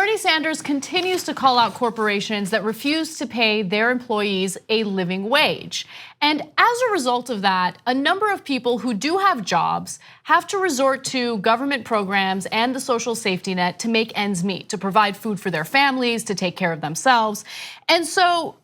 Bernie Sanders continues to call out corporations that refuse to pay their employees a living wage. And as a result of that, a number of people who do have jobs have to resort to government programs and the social safety net to make ends meet, to provide food for their families, to take care of themselves. And so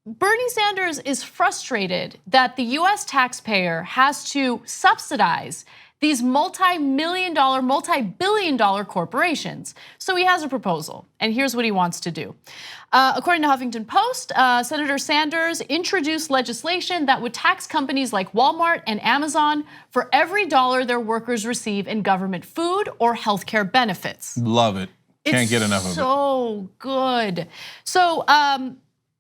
Bernie Sanders is frustrated that the US taxpayer has to subsidize these multi-billion dollar corporations. So he has a proposal, and here's what he wants to do. According to Huffington Post, Senator Sanders introduced legislation that would tax companies like Walmart and Amazon for every dollar their workers receive in government food or healthcare benefits. Love it. Can't get enough of it. So good. So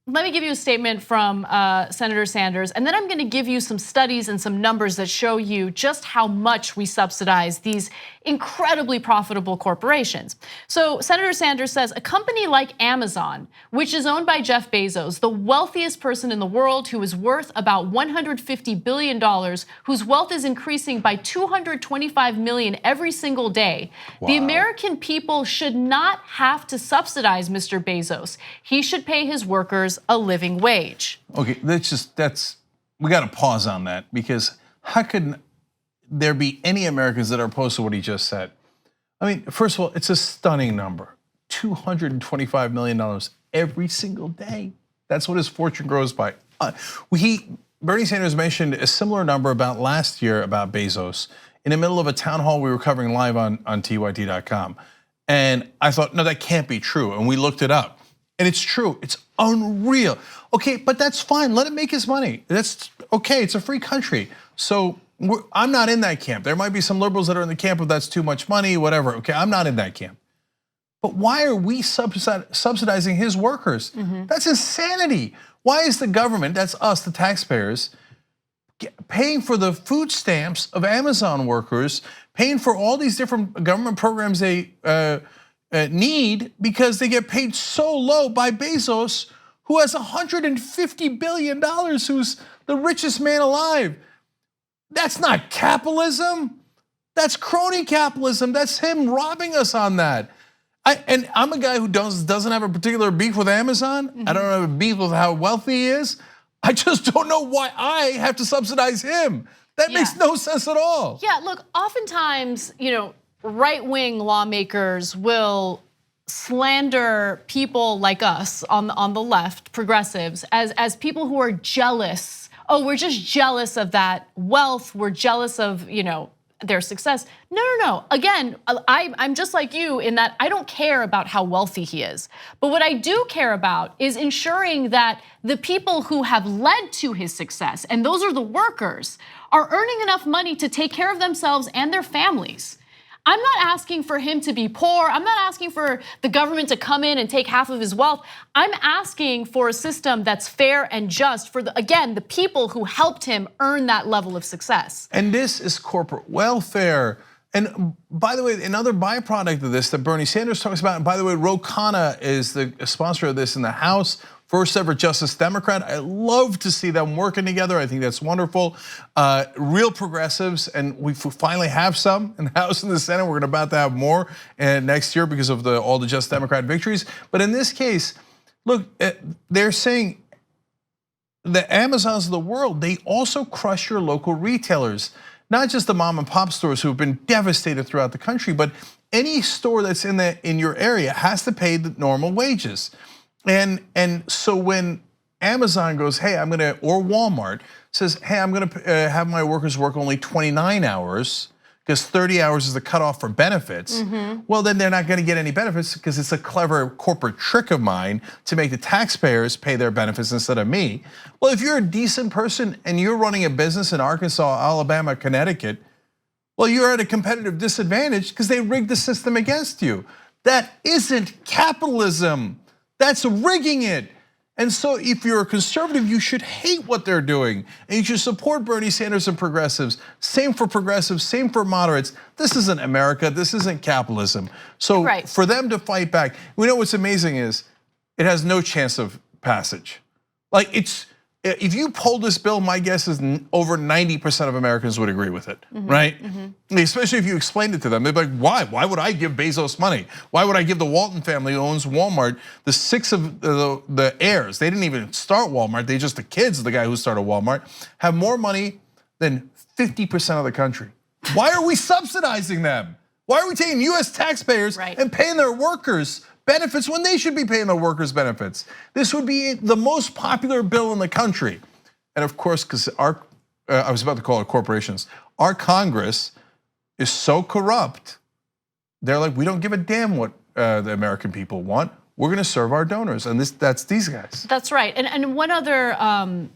let me give you a statement from Senator Sanders, and then I'm gonna give you some studies and some numbers that show you just how much we subsidize these incredibly profitable corporations. So Senator Sanders says a company like Amazon, which is owned by Jeff Bezos, the wealthiest person in the world, who is worth about $150 billion, whose wealth is increasing by 225 million every single day. Wow. The American people should not have to subsidize Mr. Bezos. He should pay his workers a living wage. Okay, we got to pause on that, because how could there be any Americans that are opposed to what he just said? I mean, first of all, it's a stunning number, $225 million every single day. That's what his fortune grows by. Bernie Sanders mentioned a similar number about last year about Bezos in the middle of a town hall we were covering live on TYT.com. And I thought, no, that can't be true. And we looked it up. And it's true, it's unreal. Okay, but that's fine, let him make his money. That's okay, it's a free country. So I'm not in that camp. There might be some liberals that are in the camp of that's too much money, whatever. Okay, I'm not in that camp. But why are we subsidizing his workers? That's insanity. Why is the government, that's us, the taxpayers, paying for the food stamps of Amazon workers, paying for all these different government programs they need, because they get paid so low by Bezos, who has $150 billion, who's the richest man alive? That's not capitalism. That's crony capitalism. That's him robbing us on that. And I'm a guy who doesn't have a particular beef with Amazon. I don't have a beef with how wealthy he is. I just don't know why I have to subsidize him. That makes no sense at all. Yeah, look, oftentimes, right-wing lawmakers will slander people like us on the left, progressives, as people who are jealous. Oh, we're just jealous of that wealth. We're jealous of, their success. No. Again, I'm just like you in that I don't care about how wealthy he is. But what I do care about is ensuring that the people who have led to his success, and those are the workers, are earning enough money to take care of themselves and their families. I'm not asking for him to be poor. I'm not asking for the government to come in and take half of his wealth. I'm asking for a system that's fair and just for, the people who helped him earn that level of success. And this is corporate welfare. And by the way, another byproduct of this that Bernie Sanders talks about, and by the way, Ro Khanna is the sponsor of this in the House, first ever Justice Democrat. I love to see them working together. I think that's wonderful. Real progressives, and we finally have some in the House and the Senate. We're about to have more next year because of all the Justice Democrat victories. But in this case, look, they're saying the Amazons of the world, they also crush your local retailers. Not just the mom and pop stores who have been devastated throughout the country, but any store that's in your area has to pay the normal wages. And so when Amazon goes, hey, or Walmart says, hey, I'm gonna have my workers work only 29 hours because 30 hours is the cutoff for benefits. Well, then they're not gonna get any benefits because it's a clever corporate trick of mine to make the taxpayers pay their benefits instead of me. Well, if you're a decent person and you're running a business in Arkansas, Alabama, Connecticut, well, you're at a competitive disadvantage because they rigged the system against you. That isn't capitalism. That's rigging it. And so if you're a conservative, you should hate what they're doing. And you should support Bernie Sanders and progressives. Same for progressives, same for moderates. This isn't America, this isn't capitalism. So for them to fight back, we know what's amazing is it has no chance of passage. Like if you polled this bill, my guess is over 90% of Americans would agree with it, right? Especially if you explained it to them. They'd be like, why? Why would I give Bezos money? Why would I give the Walton family who owns Walmart, the 6 of the heirs, they didn't even start Walmart, they just the kids of the guy who started Walmart, have more money than 50% of the country. Why are we subsidizing them? Why are we taking US taxpayers and paying their workers benefits when they should be paying the workers benefits? This would be the most popular bill in the country. And of course, because I was about to call it corporations, our Congress is so corrupt, they're like, we don't give a damn what the American people want. We're gonna serve our donors, and that's these guys. That's right, and one other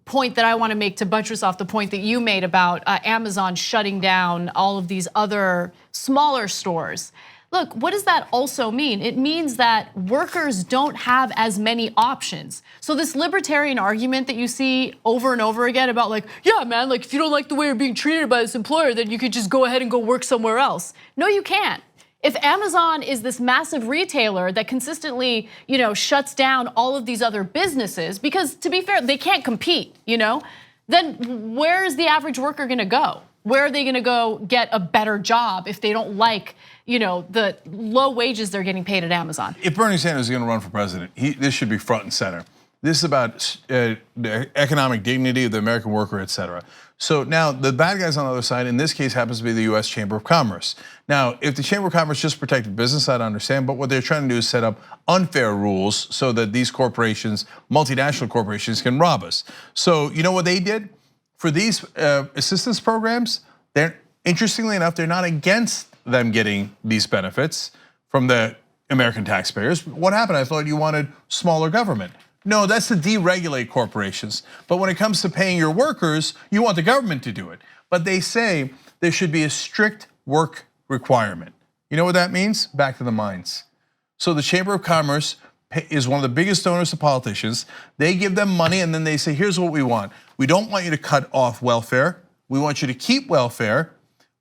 point that I want to make to buttress off the point that you made about Amazon shutting down all of these other smaller stores. Look, what does that also mean? It means that workers don't have as many options. So this libertarian argument that you see over and over again about like, yeah, man, like if you don't like the way you're being treated by this employer, then you could just go ahead and go work somewhere else. No, you can't. If Amazon is this massive retailer that consistently, shuts down all of these other businesses, because to be fair, they can't compete, then where is the average worker gonna go? Where are they gonna go get a better job if they don't like, the low wages they're getting paid at Amazon? If Bernie Sanders is gonna run for president, this should be front and center. This is about the economic dignity of the American worker, et cetera. So now the bad guys on the other side, in this case happens to be the US Chamber of Commerce. Now, if the Chamber of Commerce just protected business, I'd understand, but what they're trying to do is set up unfair rules so that these corporations, multinational corporations, can rob us. So you know what they did? For these assistance programs, interestingly enough, they're not against them getting these benefits from the American taxpayers. What happened? I thought you wanted smaller government. No, that's to deregulate corporations. But when it comes to paying your workers, you want the government to do it. But they say there should be a strict work requirement. You know what that means? Back to the mines. So the Chamber of Commerce is one of the biggest donors to politicians. They give them money and then they say, here's what we want. We don't want you to cut off welfare. We want you to keep welfare,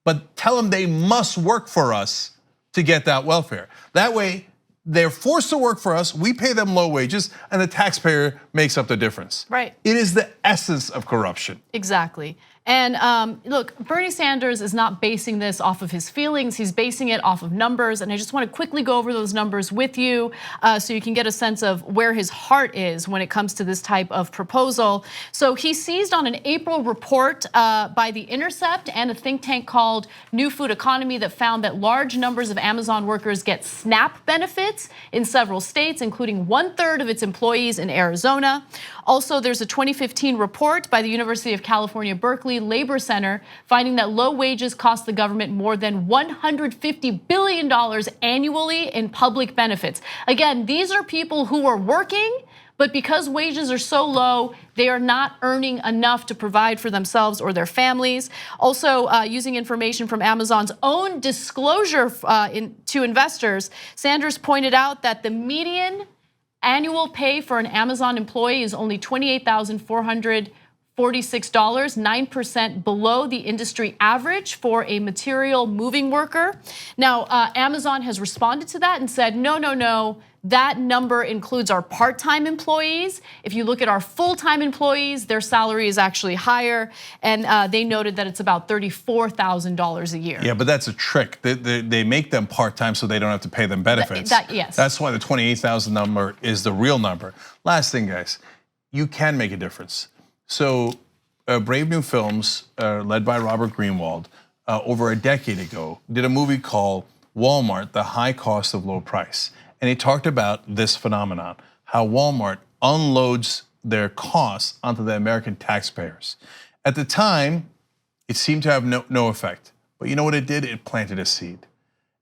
but tell them they must work for us to get that welfare. That way, they're forced to work for us, we pay them low wages, and the taxpayer makes up the difference. Right. It is the essence of corruption. Exactly. And look, Bernie Sanders is not basing this off of his feelings, he's basing it off of numbers. And I just want to quickly go over those numbers with you so you can get a sense of where his heart is when it comes to this type of proposal. So he seized on an April report by The Intercept and a think tank called New Food Economy that found that large numbers of Amazon workers get SNAP benefits in several states, including 1/3 of its employees in Arizona. Also, there's a 2015 report by the University of California, Berkeley Labor Center finding that low wages cost the government more than $150 billion annually in public benefits. Again, these are people who are working, but because wages are so low, they are not earning enough to provide for themselves or their families. Also, using information from Amazon's own disclosure to investors, Sanders pointed out that the median annual pay for an Amazon employee is only $28,446, 9% below the industry average for a material moving worker. Now, Amazon has responded to that and said, no, that number includes our part-time employees. If you look at our full-time employees, their salary is actually higher, and they noted that it's about $34,000 a year. Yeah, but that's a trick. They make them part-time so they don't have to pay them benefits. Yes. That's why the 28,000 number is the real number. Last thing, guys, you can make a difference. So Brave New Films, led by Robert Greenwald, over a decade ago, did a movie called Walmart, The High Cost of Low Price. And he talked about this phenomenon, how Walmart unloads their costs onto the American taxpayers. At the time, it seemed to have no effect. But you know what it did? It planted a seed.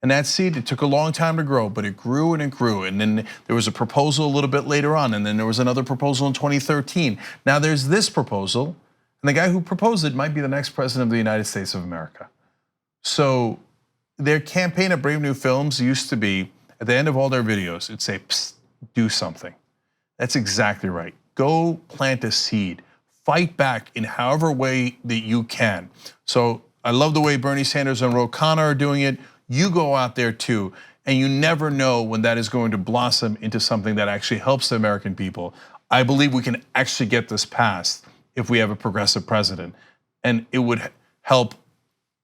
And that seed, it took a long time to grow, but it grew and it grew. And then there was a proposal a little bit later on, and then there was another proposal in 2013. Now there's this proposal, and the guy who proposed it might be the next president of the United States of America. So their campaign at Brave New Films used to be, at the end of all their videos, it'd say, psst, do something. That's exactly right. Go plant a seed. Fight back in however way that you can. So I love the way Bernie Sanders and Ro Khanna are doing it. You go out there too, and you never know when that is going to blossom into something that actually helps the American people. I believe we can actually get this passed if we have a progressive president. And it would help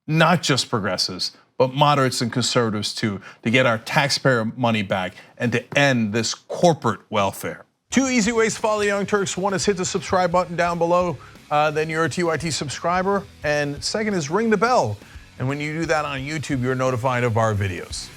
not just progressives, but moderates and conservatives too, to get our taxpayer money back and to end this corporate welfare. 2 easy ways to follow the Young Turks. One is hit the subscribe button down below, then you're a TYT subscriber. And second is ring the bell. And when you do that on YouTube, you're notified of our videos.